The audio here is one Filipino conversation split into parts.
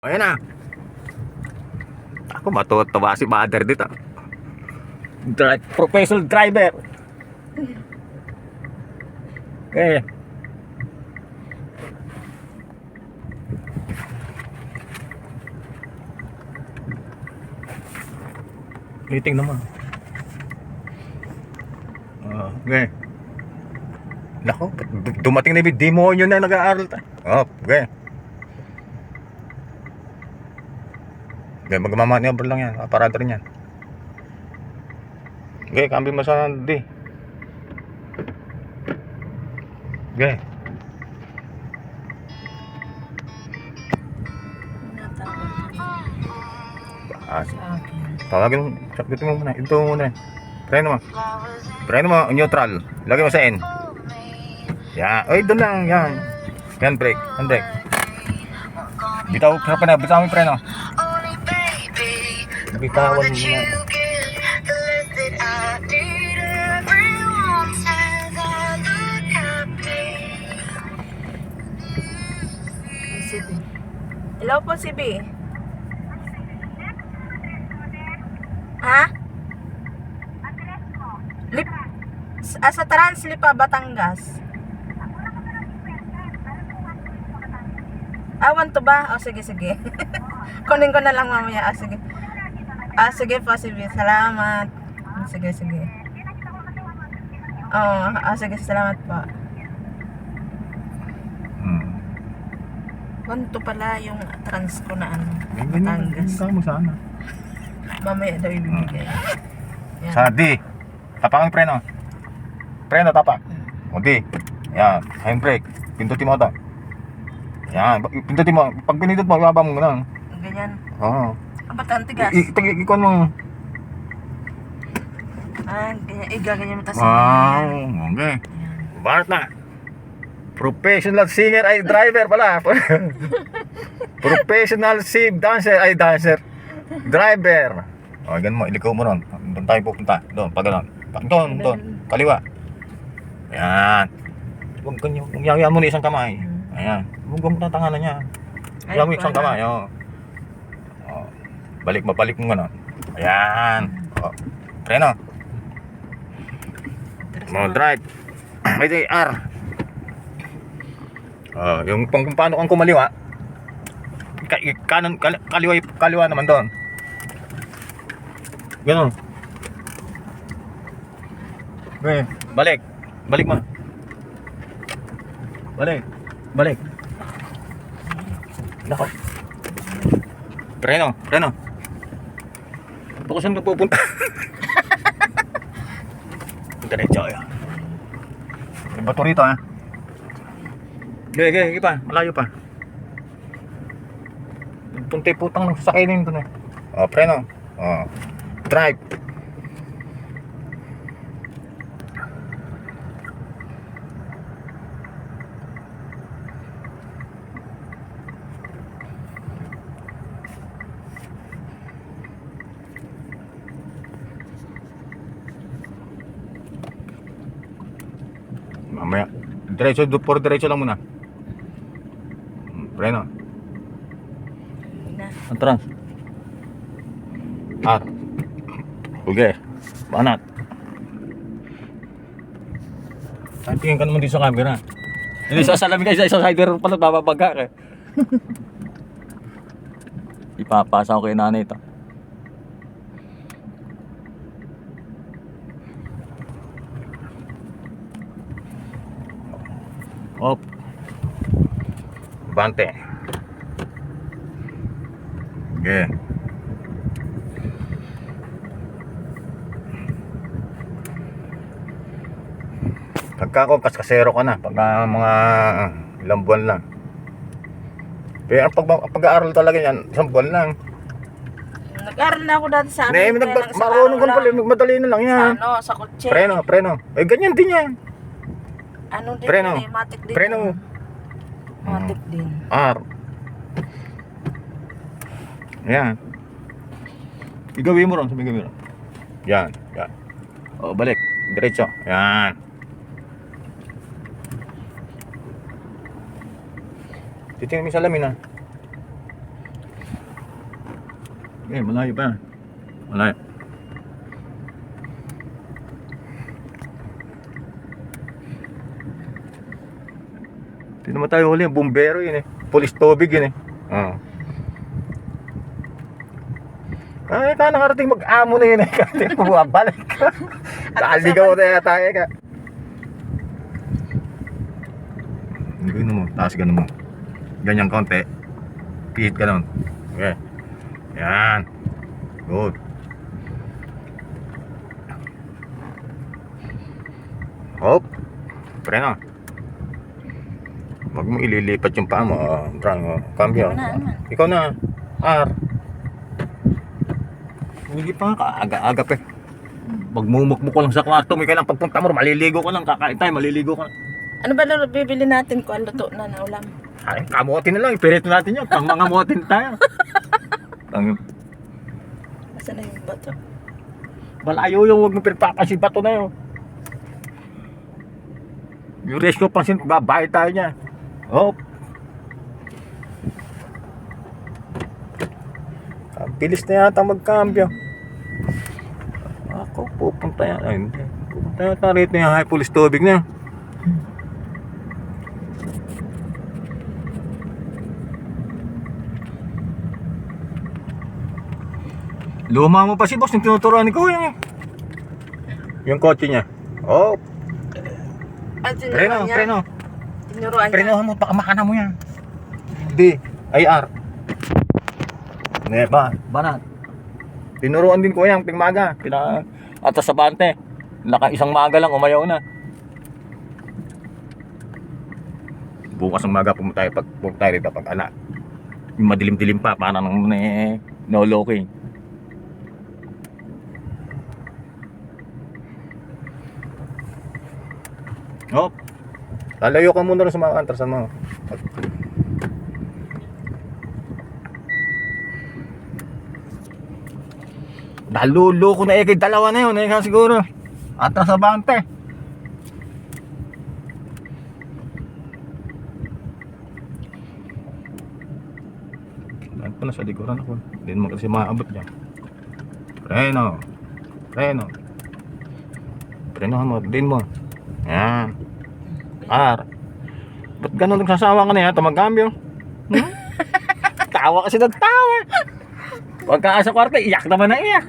Ayan na. Ako matutuwa si mother dito. Professional driver. Okay. Meeting naman. Okay. Nako, dumating na yung demonyo na nag-aaral tayo. Okay. Okay, magmamaneuver lang yan. Aparado rin yan. Okay, cambio mo sa D. Okay. Tawagin mo. Sabitin mo muna. Ito muna. Preno mo. Preno mo. Neutral. Lagay mo sa N. Yan. Ay, doon lang. Yan. Yan, brake. Yan, brake. Bitaw. Bitaw mo yung preno. Bitawan mo muna. Hello po, CB. Ha? Sa Translipa, Batangas. Want to ba? Sige. Kunin ko na lang mamaya. Sige. Sige po, CB. Salamat. Sige. Sige, salamat po. Want to pala yung trans ko na Batangas. Ganyan mo sana. Mamaya daw ibibigay. Yan. Sa D. Tapak ang preno. Preno, tapak. O D. Yan. Handbrake. Pindutin mo ito. Yan. Pindutin mo. Pag pinindot mo, ibaba mo gano'n. Ganyan. Oo. Ba't ang tigas? Ikon mo. Ganyan. Gaganyan mo tas. Wow. Okay. Barat na. Professional singer ay driver pala. Professional dancer ay dancer. Driver. O, ganun mo. Ilikaw mo ron. Doon tayo pupunta. Doon. Pag gano'n. Doon. Kaliwa. Ayan. Huwag yaw mo na isang kamay. Ayan. Huwag mo na tanganan niya. Yaw mo isang kamay. O. Mabalik mo gano'n. Ayan. O. Preno. Mo drive. May R. Yung kung paano kang kumaliwa. Kanan, kaliwa naman doon. Ganun. Okay, balik mo. Balik. Nako. Preno. Baka saan ka pupunta? Diretso yan. May bato rito ha. Okay, pa. Malayo pa. Puntay putang ng sasakyan doon eh. Preno. Drive. Mamaya. Diretso lang muna. Preno. Ang trans. R. Okay. Banat. Tingin ka naman dito sa camera. Hindi sasalamin ka sa sider pala bababaga ka. Ipapasa ko kay nanay ito. Op. Bante. Okay. Pagka ako kaskasero ka na, pagka mga ilang buwan lang. Pero pag-aaral talaga yan, isang buwan lang. Nag-aaral na ako dati sa amin. Marunong ka pala, madali na lang yan. Sa kotse. Preno. Ganyan din yan. Din Preno. Matic din. Preno. Matic din. R. Yan. Igawin mo ron, sabi mo ron. Yan. Balik. Diretso. Yan. Titingnan mo yung salamin ha. Okay, malayo pa. Malayo. Hindi naman tayo huli, bumbero yun eh. Pulis tubig yun eh. Oo. Ay, ka nakarating mag-amo na yun eh. Kasi bumabalik ka. Kaligaw na tayo ka. Gano'n mo, taas gano'n mo. Ganyan konti. Pihit ka nun. Okay. Yan. Good. Hop. Preno. Huwag mo ililipat yung paa mo. Cambio. Ikaw na. R. Hindi pa nga, aga-aga pa. Magmumukmuk ko lang sa kwarto. May kailang pagpunta mo, maliligo ka lang. Kakain tayo, maliligo ka lang. Ano ba lalo bibili natin kung luto na na ulam? Ay, kamotin na lang. Ipireto natin yun. Pang mga motin tayo. Asan na yung bato? Malayo yung huwag mo pinagpapasi bato na yun. Yung rescue pansin, babayad tayo niya. Oh. Ang bilis na yata magkambyo. Ako, pupunta yan. Ay, hindi. Pupunta yata rito yung high police tubig na. Luma mo pa si boss, yung tinuturuan ni Kuya. Yung kotse niya. Oh, At tinuruan niya? preno. Tinuruan niya? Prenohan mo, baka makana mo yan. B, IR. Ba, banat. Tinuruan din ko yan, pingmaga. Atas sa bante. Naka isang maga lang, umayaw na. Bukas ng maga pumunta tayo rito pag anak. Yung madilim-dilim pa, parang no looking. Hop. Lalayo ka muna rin sa mga antrasan mo. Naluloko na kay dalawa na yun siguro. Atras sa bante. Ano pa na sa likuran ako. Hindi naman kasi maabot dyan. Preno. Prenohan mo, din mo. Yan. R. Ba't ganun nagsasawa ka na yan? Tumagambyo. Tawa kasi nagtawa. Huwag ka sa kwarto, iyak naman na iyak.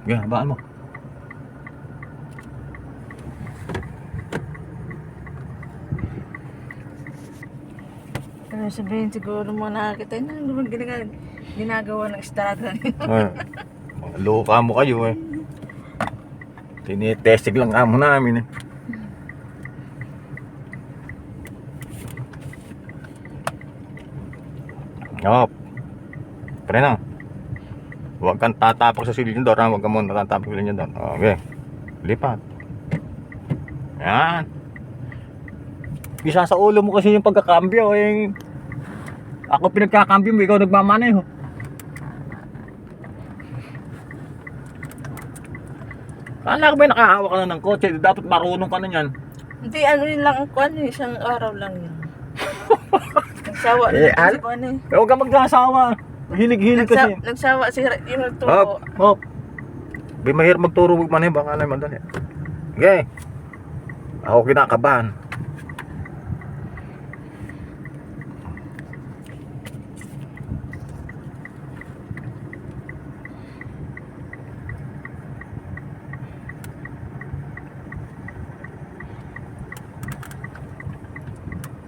Habaan mo. Ano sabihin siguro mo nakakita na ano bang ginagawa ng estrada niyo? Luka mo kayo eh. Tinitestig lang kamo namin eh. Hop. Preno. Huwag kang tatapak sa silindor ha. Huwag ka muna tatapak sa silindor. Okay. Lipat. Yan. Isa sa ulo mo kasi yung pagkakambyo eh. Ako pinagkakambyo mo, ikaw nagmamaneho. Kala ko ba nakahawa ka na ng kotse? Dapat marunong ka na yan. Hindi, ano yun lang ang kwan, isang araw lang yun. Nagsawa na si kwan eh. Huwag ka magkasawa. Hilig kasi. Nagsawa si yung nagturo. Hop. Di mahirap magturo magmanay, baka na madali. Okay. Ako kinakabahan.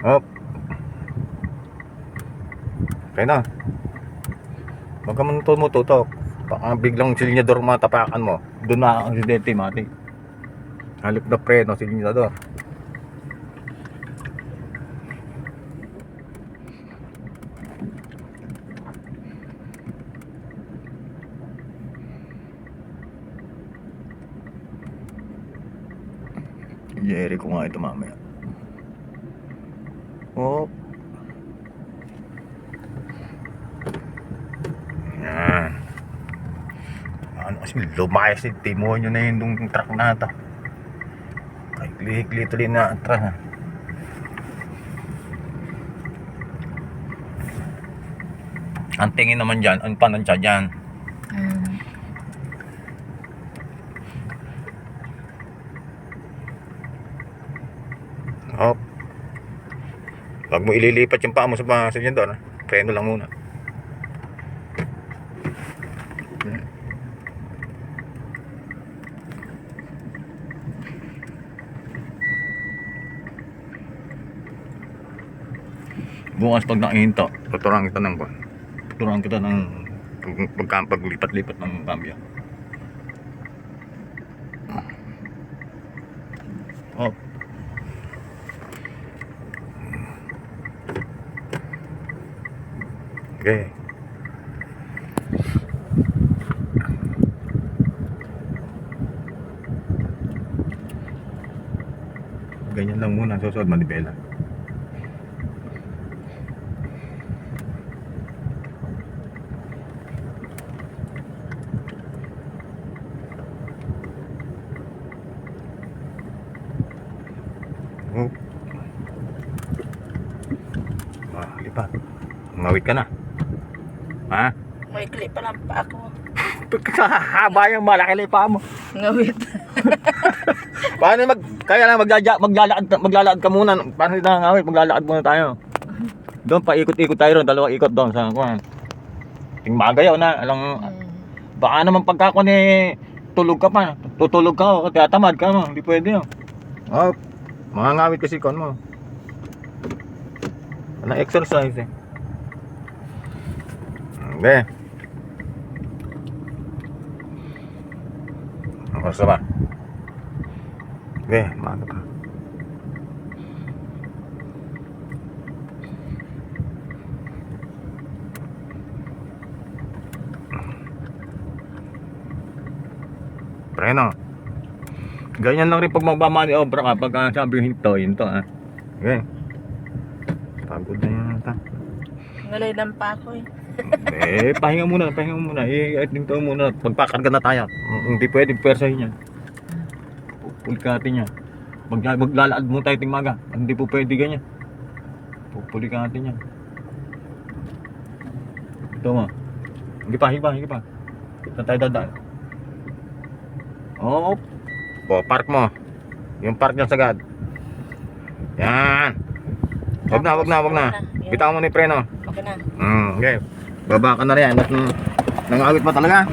Hop. Okay na. Huwag ka man tumututok. Baka biglang silinyador matapakan mo. Doon na ang aksidente, mati. Halip na preno, silinyador. I-eri ko nga ito mamaya. Oh. Yan. Ano kasi lumayas si demonyo na yun yung truck na ito. Kahit lihik-lito din na atras ha. Ang tingin naman dyan, ang panansya dyan. Hop. Huwag mo ililipat yung paa mo sa pasensyador ha. Preno lang muna. Bukas pag nakahinto, tuturuan kita ng paglipat-lipat ng cambio. Oh. Okay. Ganyan lang muna, susunod manibela. Oh. Lipat. Mawit ka na. Ha? May clip pa lang pa ako. Haba yung malaki pa mo. Ngawit. Paano kaya lang maglalakad ka muna. Paano dito ngawit? Maglalakad muna tayo. Doon paikot-ikot tayo ron, dalawang ikot doon sa kuan. Ting magayaw na, alang baka naman pagka ko ni tulog ka pa. Tutulog ka o tiyatamad ka mo, hindi pwede 'yon. Oh, mga ngawit kasi kon mo. Ano exercise eh. Okay. Ang oras ba? Okay, maaga pa. Preno. Ganyan lang rin pag magmamaniobra ka pag sabi hinto ha. Okay. Pagod na yan ata. Ngalay ng pa ako eh. Pahinga muna. I-ito muna. Pagpakarga na tayo. Hindi pwede persahin yan. Pupulikatin yan. Maglalakad mo tayo ting maga. Hindi po pwede ganyan. Pupulikatin yan. Ito mo. Higi pa. Saan tayo dadaan? Oh. Park mo. Yung park dyan sagad. Yan. Wag na. Bitaw mo ni preno. Okay na. Okay. Baba ka na rin. Nangawit pa talaga.